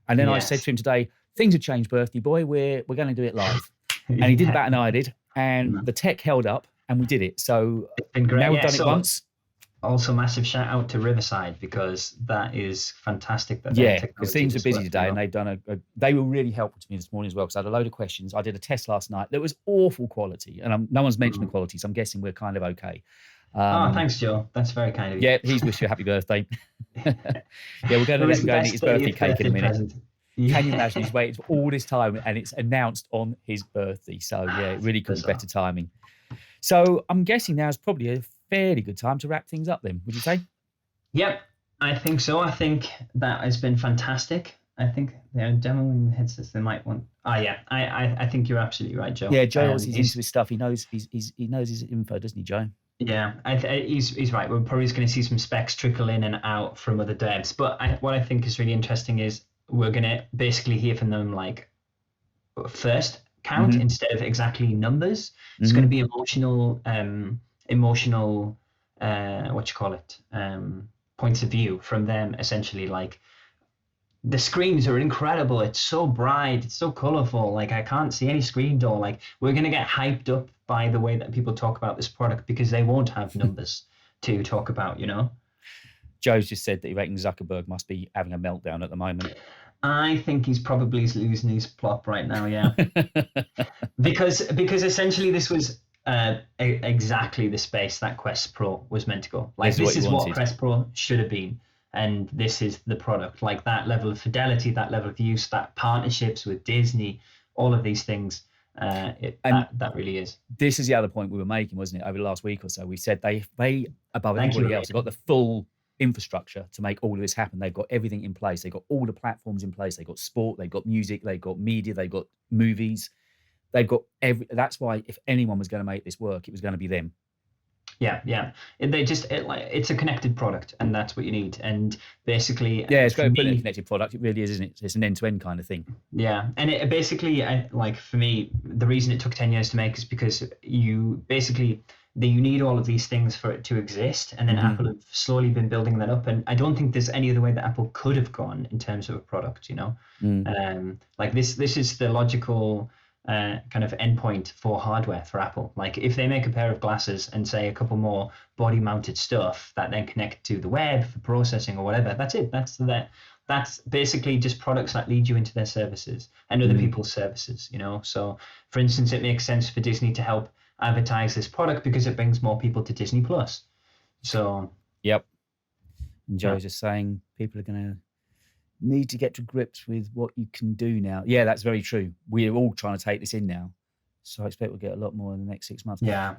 And then I said to him today, things have changed, birthday boy. We're going to do it live. And he did about an I did. And the tech held up and we did it. So it's been great. Now we've done it once. Also, massive shout out to Riverside, because that is fantastic. Because things are busy today, and they've done they were really helpful to me this morning as well, because I had a load of questions. I did a test last night that was awful quality, and no one's mentioned the quality, so I'm guessing we're kind of okay. Thanks, Joe. That's very kind of you. Yeah, he's wished you a happy birthday. We're going to let him go and eat his birthday cake in a minute. Can you imagine? He's waited for all this time, and it's announced on his birthday. So yeah, it really could be better timing. So I'm guessing now is probably a fairly good time to wrap things up then, would you say? Yep, I think so. I think that has been fantastic. I think they're demoing the headsets. They might want. I think you're absolutely right, Joe. Yeah, Joe, he's into his stuff. He knows his info, doesn't he, Joe? Yeah, he's right. We're probably just going to see some specs trickle in and out from other devs. But what I think is really interesting is we're going to basically hear from them like first count instead of exactly numbers. It's going to be emotional points of view from them, essentially. Like, the screens are incredible, it's so bright, it's so colorful, like I can't see any screen door. Like, we're going to get hyped up by the way that people talk about this product, because they won't have numbers to talk about, you know. Joe's just said that he reckons Zuckerberg must be having a meltdown at the moment. I think he's probably losing his plop right now, yeah. because essentially this was exactly the space that Quest Pro was meant to go. Like, this is what Quest Pro should have been, and this is the product. Like, that level of fidelity, that level of use, that partnerships with Disney, all of these things, that really is. This is the other point we were making, wasn't it, over the last week or so? We said they above everybody else, have got the full infrastructure to make all of this happen. They've got everything in place. They've got all the platforms in place. They've got sport, they've got music, they've got media, they've got movies. They've got that's why if anyone was going to make this work, it was going to be them. Yeah. It's a connected product, and that's what you need. And basically, it's got to be a connected product. It really is, isn't it? It's an end-to-end kind of thing. Yeah, and it basically, like, for me, the reason it took 10 years to make is because you basically you need all of these things for it to exist. And then Apple have slowly been building that up. And I don't think there's any other way that Apple could have gone in terms of a product, like this is the logical kind of endpoint for hardware for Apple. Like if they make a pair of glasses and say a couple more body mounted stuff that then connect to the web for processing or whatever, that's it. That's basically just products that lead you into their services and other people's services, So for instance, it makes sense for Disney to help advertise this product because it brings more people to Disney Plus. So yep. And Joe's just saying people are going to need to get to grips with what you can do now. Yeah, that's very true. We're all trying to take this in now. So I expect we'll get a lot more in the next 6 months. Yeah.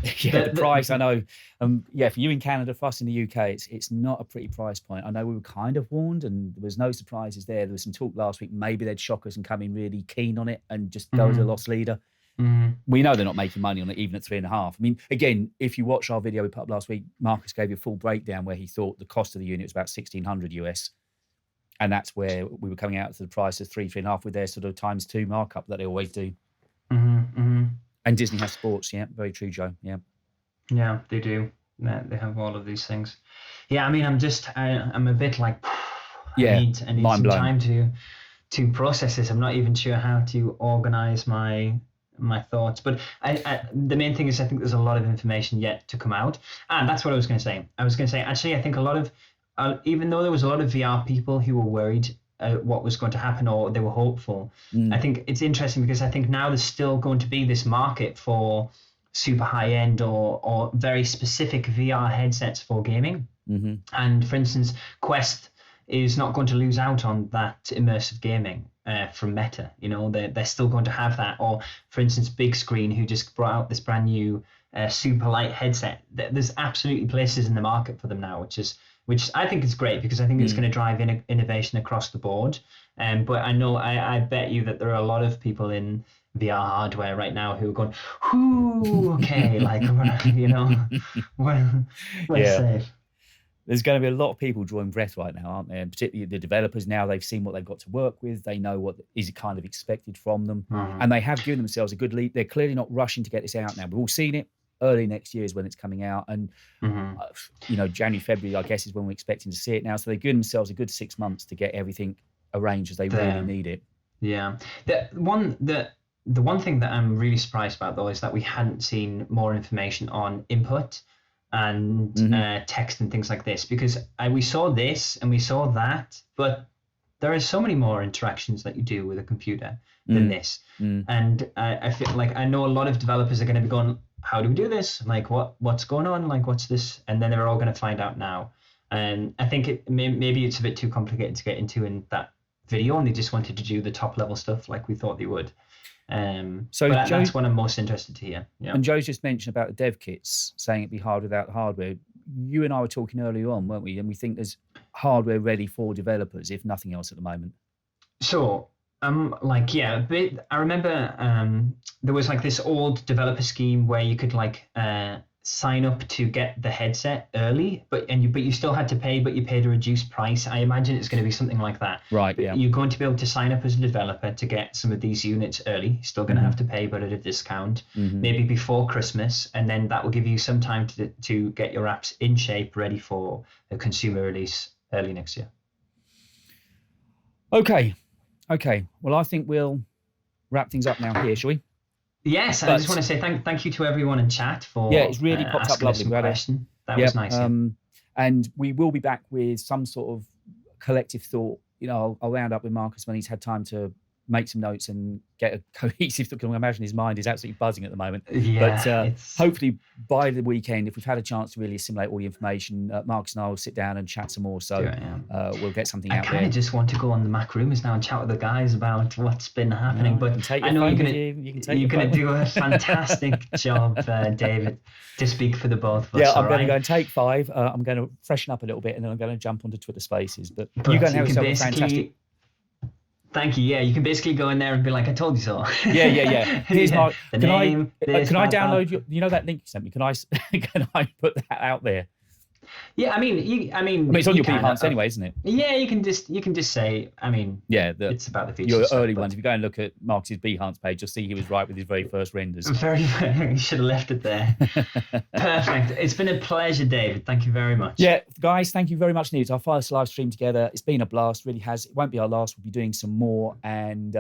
The price, I know. For you in Canada, for us in the UK, it's not a pretty price point. I know we were kind of warned and there was no surprises there. There was some talk last week, maybe they'd shock us and come in really keen on it and just go as a loss leader. We know they're not making money on it, even at 3.5. I mean, again, if you watch our video we put up last week, Marcus gave you a full breakdown where he thought the cost of the unit was about $1,600 US. And that's where we were coming out to the price of 3.5 with their sort of × 2 markup that they always do. And Disney has sports, yeah, very true, Joe. Yeah, they do. They have all of these things. Yeah, I mean, I'm a bit like, I need some time to process this. I'm not even sure how to organize my thoughts, but the main thing is I think there's a lot of information yet to come out, and that's what I was going to say. Actually, I think a lot of even though there was a lot of VR people who were worried what was going to happen or they were hopeful, I think it's interesting because I think now there's still going to be this market for super high end or very specific VR headsets for gaming. And for instance, Quest is not going to lose out on that immersive gaming from Meta. They're still going to have that. Or for instance, Big Screen, who just brought out this brand new super light headset. There's absolutely places in the market for them now, which I think is great because I think it's going to drive innovation across the board. But I know, I bet you that there are a lot of people in VR hardware right now who are going, okay, like, we're safe. There's going to be a lot of people drawing breath right now, aren't there? And particularly the developers now, they've seen what they've got to work with. They know what is kind of expected from them. And they have given themselves a good lead. They're clearly not rushing to get this out now. We've all seen it. Early next year is when it's coming out. And, January, February, I guess, is when we're expecting to see it now. So they've given themselves a good 6 months to get everything arranged as they really need it. Yeah. The one thing that I'm really surprised about, though, is that we hadn't seen more information on input and text and things like this, because we saw this and we saw that, but there are so many more interactions that you do with a computer than this. And I feel like I know a lot of developers are going to be going, how do we do this? Like, what's going on? Like, what's this? And then they're all going to find out now. And I think maybe it's a bit too complicated to get into in that video, and they just wanted to do the top level stuff like we thought they would. So that's what I'm most interested to hear. Yeah. And Joe's just mentioned about the dev kits, saying it'd be hard without hardware. You and I were talking earlier on, weren't we? And we think there's hardware ready for developers, if nothing else at the moment. So I remember there was like this old developer scheme where you could sign up to get the headset early, but you still had to pay, but you paid a reduced price. I imagine it's going to be something like that. Right. Yeah. You're going to be able to sign up as a developer to get some of these units early. You're still going to have to pay, but at a discount, maybe before Christmas, and then that will give you some time to get your apps in shape, ready for a consumer release early next year. Okay. Well, I think we'll wrap things up now here, shall we? Yes, I just want to say thank you to everyone in chat for it's really popped up lovely. Question. That was nice. And we will be back with some sort of collective thought. I'll round up with Marcus when he's had time to make some notes and get a cohesive thought. I imagine his mind is absolutely buzzing at the moment. Yeah, but hopefully by the weekend, if we've had a chance to really assimilate all the information, Marcus and I will sit down and chat some more. So we'll get something out there. I kind of just want to go on the Mac Rumors now and chat with the guys about what's been happening. But I know you're going to do a fantastic job, David, to speak for the both of us. Yeah, I'm going to go and take 5. I'm going to freshen up a little bit and then I'm going to jump onto Twitter Spaces. But you go and have yourself a fantastic... Thank you. Yeah, you can basically go in there and be like, I told you so. Yeah. Here's my name. Can I download that link you sent me? Can I put that out there? Yeah, I mean, it's on your Behance anyway, isn't it? Yeah, you can just say, I mean, it's about the features. Your stuff, early ones. If you go and look at Marcus's Behance page, you'll see he was right with his very first renders. You should have left it there. Perfect. It's been a pleasure, David. Thank you very much. Yeah, guys, thank you very much indeed. It's our first live stream together. It's been a blast, really has. It won't be our last. We'll be doing some more, and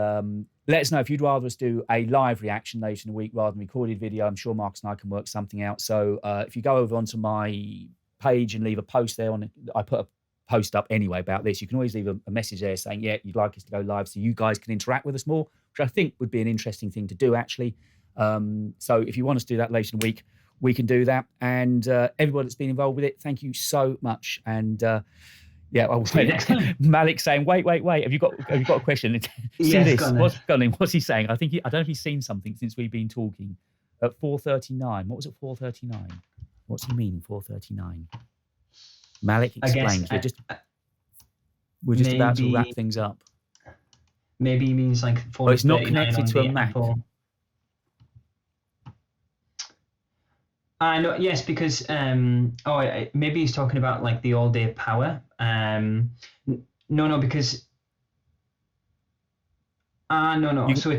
let us know if you'd rather us do a live reaction later in the week rather than recorded video. I'm sure Marcus and I can work something out. So if you go over onto my page and leave a post there on it, I put a post up anyway about this. You can always leave a message there saying, yeah, you'd like us to go live so you guys can interact with us more, which I think would be an interesting thing to do, actually. So if you want us to do that later in the week, we can do that. And everybody that's been involved with it, thank you so much. And yeah, well, Malik saying, wait. Have you got a question? See this? What's he saying? I don't know if he's seen something since we've been talking. At 4:39. What was it? 4:39. What's he meaning? 4:39. Malik explains. We're just about to wrap things up. Maybe he means like 4:39. Well, it's not connected to a Mac. No, yes, because maybe he's talking about like the all-day power. No, because no. So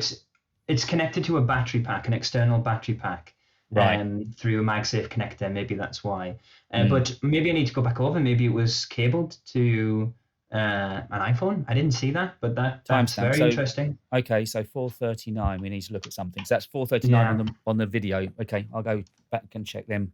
it's connected to a battery pack, an external battery pack, right? Through a MagSafe connector. Maybe that's why. But maybe I need to go back over. Maybe it was cabled to an iPhone. I didn't see that, but that's very interesting. Okay, so 4:39. We need to look at something. So that's 4:39 on the video. Okay, I'll go back and check them.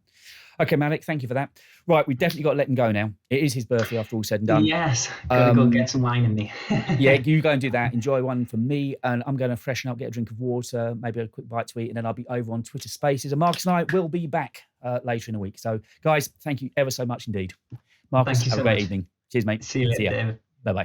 Okay, Malik, thank you for that. Right, we've definitely got to let him go now. It is his birthday after all said and done. Yes, gotta go get some wine in me. Yeah, you go and do that. Enjoy one for me, and I'm going to freshen up, get a drink of water, maybe a quick bite to eat, and then I'll be over on Twitter Spaces. And Marcus and I will be back later in the week. So, guys, thank you ever so much indeed. Marcus, have a great evening. Cheers, mate. See you later, David. Bye-bye.